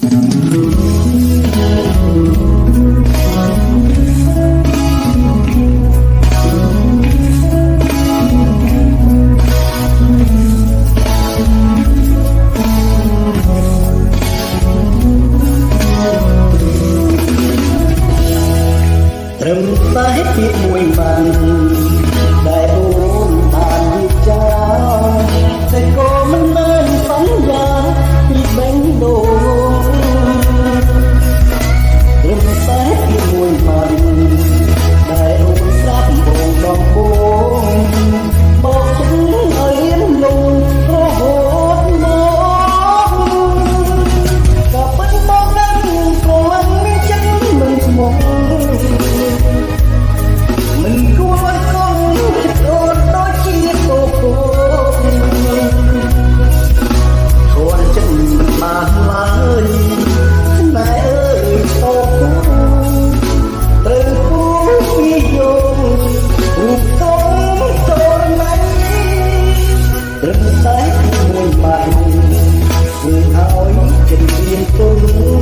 ត្រឹមតែពាក្យមួយបានដែលអូនបានវិចារតែក៏មិនបានសន្យាពីបេះដូងត្រឹមតែពាក្យមួយបានដែលអូនស្រាប់បងដំបូងបោកចិត្តឲ្យរៀនលងរហូតមកក៏ពិតមកដឹងព្រោះមានចិត្តមិនស្មោះមិនគួរកូនចិត្តអូនដូចជាគោគោធួនចិត្តបានឡើយណែអើយអូត្រូវគូពីយោរូបតោចូលណៃត្រឹមតែមួយបាត់គឺឲ្យចិត្តមានទុន